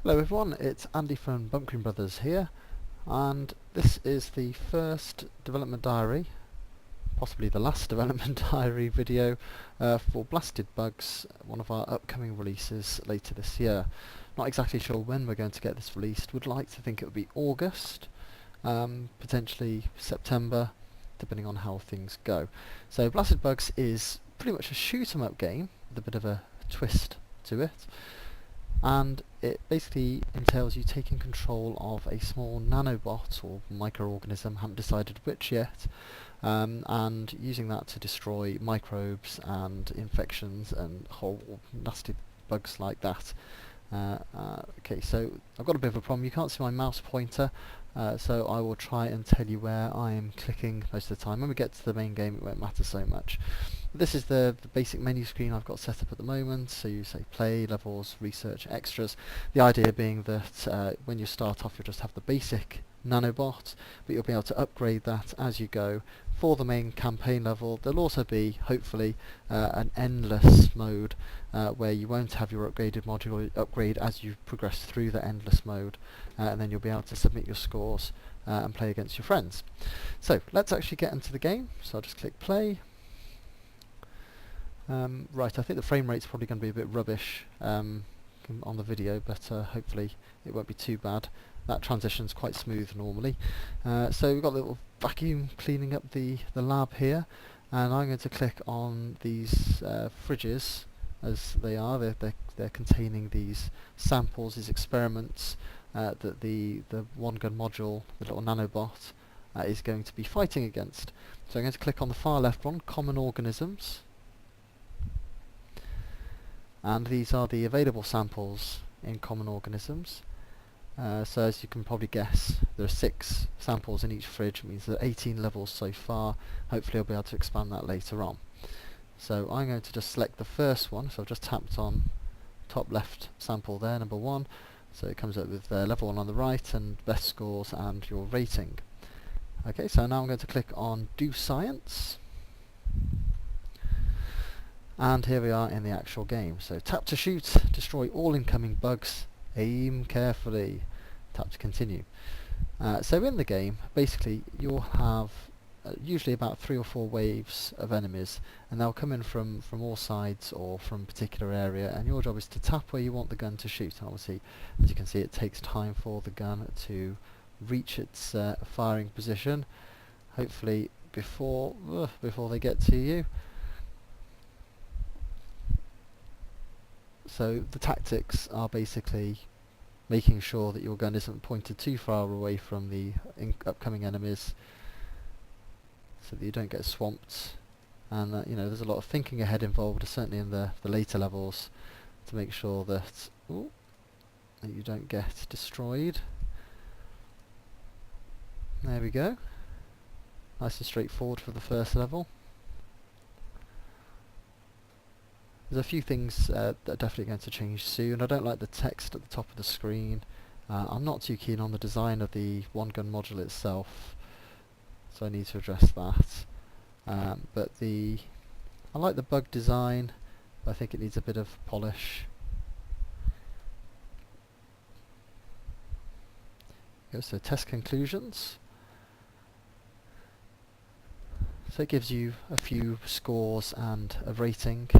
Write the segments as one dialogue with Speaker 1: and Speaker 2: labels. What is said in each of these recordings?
Speaker 1: Hello everyone, it's Andy from Bunkering Brothers here, and this is the first development diary, possibly the last development diary video for Blasted Bugs, one of our upcoming releases later this year. Not exactly sure when we're going to get this released. Would like to think it would be August, potentially September, depending on how things go. So Blasted Bugs is pretty much a shoot 'em up game with a bit of a twist to it. And it basically entails you taking control of a small nanobot or microorganism, haven't decided which yet, and using that to destroy microbes and infections and horrible nasty bugs like that. Okay, so I've got a bit of a problem. You can't see my mouse pointer, so I will try and tell you where I am clicking most of the time. When we get to the main game, it won't matter so much. This is the basic menu screen I've got set up at the moment. So you say play, levels, research, extras. The idea being that when you start off, you'll just have the basic nanobot, but you'll be able to upgrade that as you go. For the main campaign level, there'll also be, hopefully, an endless mode where you won't have your upgraded module upgrade as you progress through the endless mode, and then you'll be able to submit your scores and play against your friends. So let's actually get into the game. So I'll just click play. Right, I think the frame rate's probably going to be a bit rubbish on the video, but hopefully it won't be too bad. That transition's quite smooth normally. So we've got a little vacuum cleaning up the lab here, and I'm going to click on these fridges as they are. They're containing these samples, these experiments that the one gun module, the little nanobot, is going to be fighting against. So I'm going to click on the far left one, common organisms. And these are the available samples in common organisms. So as you can probably guess, there are 6 samples in each fridge. It means there are 18 levels so far. Hopefully I'll be able to expand that later on. So I'm going to just select the first one. So I've just tapped on top left sample there, number 1. So it comes up with level 1 on the right and best scores and your rating. Okay, so now I'm going to click on Do Science. And here we are in the actual game. So tap to shoot, destroy all incoming bugs, aim carefully, tap to continue. So in the game, basically you'll have usually about 3 or 4 waves of enemies, and they'll come in from all sides or from a particular area, and your job is to tap where you want the gun to shoot. And obviously, as you can see, it takes time for the gun to reach its firing position, hopefully before they get to you. So the tactics are basically making sure that your gun isn't pointed too far away from the upcoming enemies, so that you don't get swamped. And there's a lot of thinking ahead involved, certainly in the later levels, to make sure that you don't get destroyed. There we go. Nice and straightforward for the first level. There's a few things that are definitely going to change soon. I don't like the text at the top of the screen. I'm not too keen on the design of the one gun module itself, so I need to address that. But I like the bug design, but I think it needs a bit of polish. So test conclusions. So it gives you a few scores and a rating.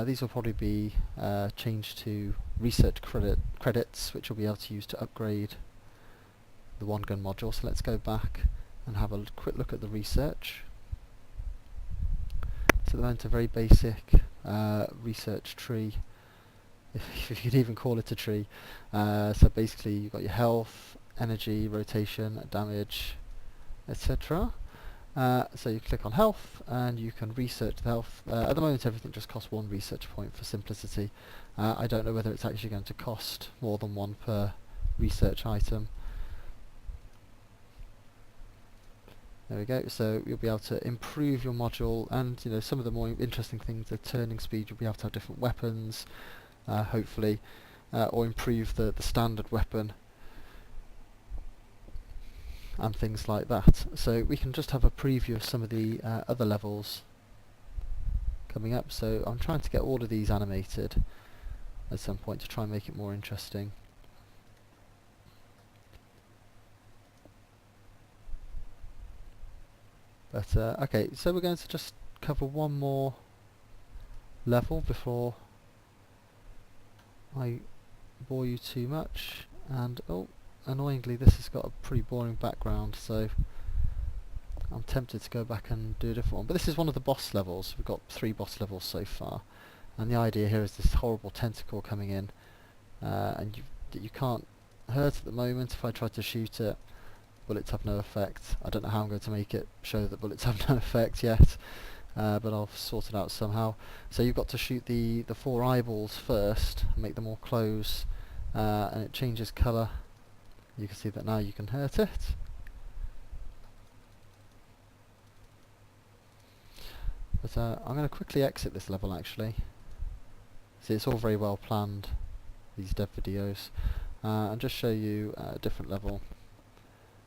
Speaker 1: These will probably be changed to research credits, which you'll be able to use to upgrade the one gun module. So let's go back and have a quick look at the research. So they went a very basic research tree, if you could even call it a tree. So basically you've got your health, energy, rotation, damage, etc. So you click on health and you can research the health. At the moment everything just costs 1 research point for simplicity. I don't know whether it's actually going to cost more than 1 per research item. There we go. So you'll be able to improve your module, and some of the more interesting things, the turning speed, you'll be able to have different weapons, hopefully, or improve the standard weapon and things like that. So we can just have a preview of some of the other levels coming up. So I'm trying to get all of these animated at some point to try and make it more interesting. But okay, so we're going to just cover one more level before I bore you too much. And oh, annoyingly this has got a pretty boring background, so I'm tempted to go back and do a different one. But this is one of the boss levels. We've got 3 boss levels so far, and the idea here is this horrible tentacle coming in, and you can't hurt at the moment. If I try to shoot it, bullets have no effect. I don't know how I'm going to make it show that bullets have no effect yet, but I'll sort it out somehow. So you've got to shoot the 4 eyeballs first, make them all close, and it changes colour. You can see that now you can hurt it. But I'm going to quickly exit this level actually. See, it's all very well planned, these dev videos, and just show you a different level.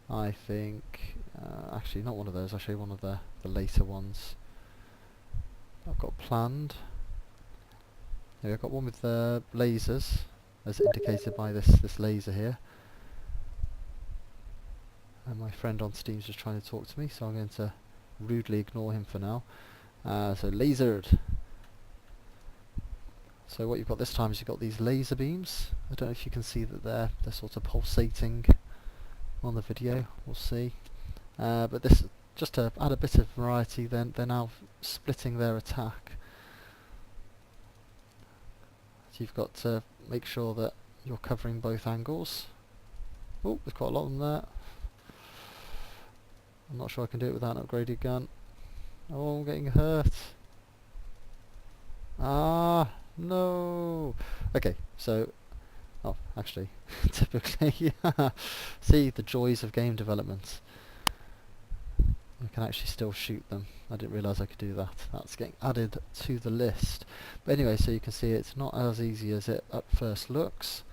Speaker 1: I think, actually not one of those, I'll show you one of the later ones I've got planned. Here, I've got one with the lasers, as indicated by this laser here. And my friend on Steam's just trying to talk to me, so I'm going to rudely ignore him for now. So lasered. So what you've got this time is you've got these laser beams. I don't know if you can see that they're sort of pulsating on the video. We'll see. But this, just to add a bit of variety, then they're now splitting their attack. So you've got to make sure that you're covering both angles. Oh, there's quite a lot of them there. I'm not sure I can do it without an upgraded gun. Oh, I'm getting hurt. Ah, no. Okay, so, oh, actually, typically, see the joys of game development. I can actually still shoot them. I didn't realise I could do that. That's getting added to the list. But anyway, so you can see it's not as easy as it at first looks,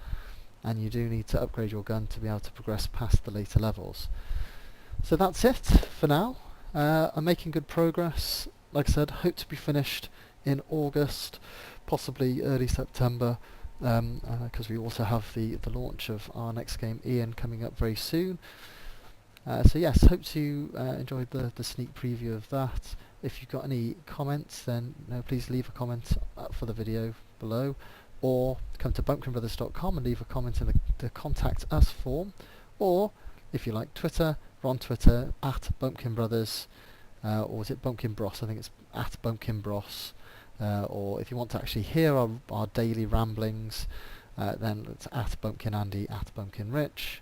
Speaker 1: and you do need to upgrade your gun to be able to progress past the later levels. So that's it for now. I'm making good progress. Like I said, hope to be finished in August, possibly early September, because we also have the launch of our next game, Ian, coming up very soon. So yes, hope you enjoyed the sneak preview of that. If you've got any comments, then please leave a comment for the video below, or come to bumpkinbrothers.com and leave a comment in the contact us form, or if you like Twitter, we're on Twitter at bumpkinbrothers, or is it Bumpkin Bros? I think it's at Bumpkin Bros. Or if you want to actually hear our daily ramblings, then it's at Bumpkin Andy, at Bumpkin Rich.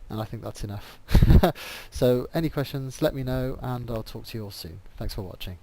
Speaker 1: And I think that's enough. So any questions, let me know, and I'll talk to you all soon. Thanks for watching.